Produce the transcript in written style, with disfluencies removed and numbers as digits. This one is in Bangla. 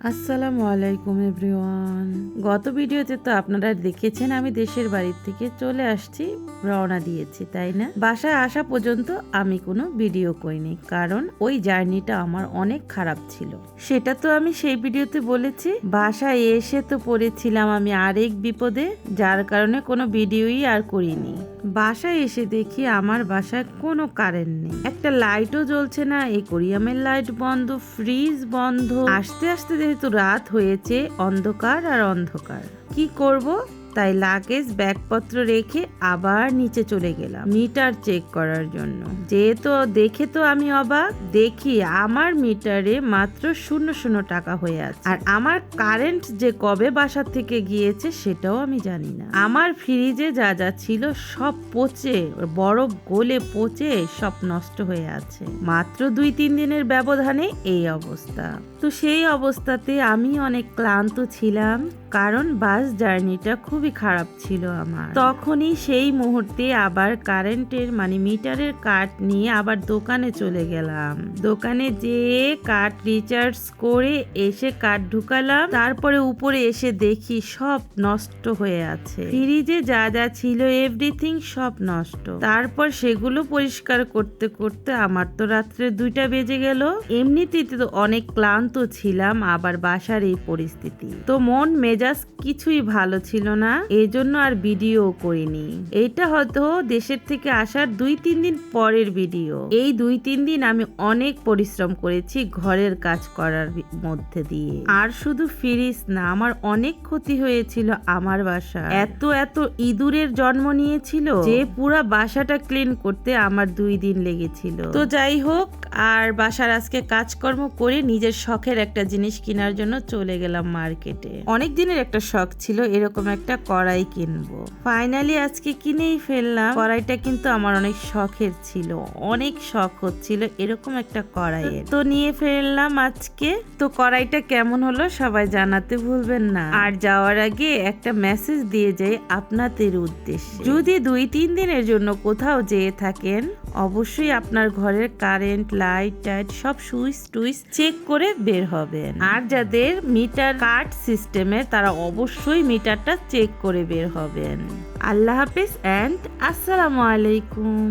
আসসালামু আলাইকুম এভরিওয়ান। গত ভিডিওতে তো আপনারা দেখেছেন আমি দেশের বাড়ি থেকে চলে আসছি, রওনা দিয়েছি, তাই না? বাসায় আসা পর্যন্ত আমি কোনো ভিডিও করিনি, কারণ ওই জার্নিটা আমার অনেক খারাপ ছিল। সেটা তো আমি সেই ভিডিওতে বলেছি। বাসায় এসে তো পড়েছিলাম আমি আরেক বিপদে, যার কারণে কোনো ভিডিওই আর করিনি। বাসায় এসে দেখি আমার বাসায় কোনো কারেন্ট নেই, একটা লাইটও জ্বলছে না, অ্যাকোয়ারিয়ামের লাইট বন্ধ, ফ্রিজ বন্ধ। আস্তে আস্তে যেহেতু রাত হয়েছে, অন্ধকার আর অন্ধকার, কি করব? তাই লাগেজ ব্যাগপত্র রেখে আবার নিচে চলে গেলাম মিটার চেক করার জন্য। যেহেতু দেখে তো আমি অবাক, দেখি আমার মিটারে মাত্র 0 টাকা হয়ে আছে, আর আমার কারেন্ট যে কবে বাসা থেকে গিয়েছে সেটাও আমি জানি না। আমার ফ্রিজে যা যা ছিল সব পচে, বরফ গলে পচে সব নষ্ট হয়ে আছে। মাত্র 2-3 দিনের ব্যবধানে এই অবস্থা। তো সেই অবস্থাতে আমি অনেক ক্লান্ত ছিলাম, কারণ বাস জার্নিটা খুবই খারাপ ছিল আমার। তখনই সেই মুহূর্তে আবার কারেন্টের মিটারের কার্ড নিয়ে আবার দোকানে চলে গেলাম। দোকানে যেয়ে কার্ড রিচার্জ করে এসে কার্ড ঢুকালাম। তারপরে উপরে এসে দেখি সব নষ্ট হয়ে আছে, ফ্রিজে যা যা ছিল এভরিথিং সব নষ্ট। তারপর সেগুলো পরিষ্কার করতে করতে আমার তো রাত্রে 2টা বেজে গেল। এমনিতেই তো অনেক ক্লান্ত ছিলাম, আবার বাসার এই পরিস্থিতি, তো মন মেজাজ কিছুই ভালো ছিল না, এজন্য আর ভিডিও করিনি। এইটা হয়তো দেশের থেকে আসার 2-3 দিন পরের ভিডিও। এই 2-3 দিন আমি অনেক পরিশ্রম করেছি ঘরের কাজ করার মধ্যে দিয়ে। আর শুধু ফ্রিজ না, আমার অনেক ক্ষতি হয়েছিল আমার বাসা। এত ইঁদুরের জন্ম নিয়েছিল যে পুরা বাসাটা ক্লিন করতে আমার 2 দিন লেগেছিল। তো যাই হোক, আর বাসার আজকে কাজকর্ম করে নিজের শখের একটা জিনিস কেনার জন্য চলে গেলাম মার্কেটে। অনেক দিনের একটা শখ ছিল এরকম একটা কড়াই কিনবো, ফাইনালি আজকে কিনেই ফেললাম। কড়াইটা কিন্তু আমার অনেক শখের ছিল, অনেক শখ হচ্ছিল এরকম একটা কড়াইয়ের, তো নিয়ে ফেললাম আজকে। তো কড়াইটা কেমন হলো সবাই জানাতে ভুলবেন না। আর যাওয়ার আগে একটা মেসেজ দিয়ে যাই আপনাদের উদ্দেশ্যে, যদি 2-3 দিনের জন্য কোথাও যেয়ে থাকেন, অবশ্যই আপনার ঘরের কারেন্ট, লাইট টাইট সব সুইচ টুইচ চেক করে বের হবেন। আর যাদের মিটার কার্ড সিস্টেমের, তারা অবশ্যই মিটারটা চেক করে বের হবেন। আল্লাহ হাফেজ এন্ড আসসালামু আলাইকুম।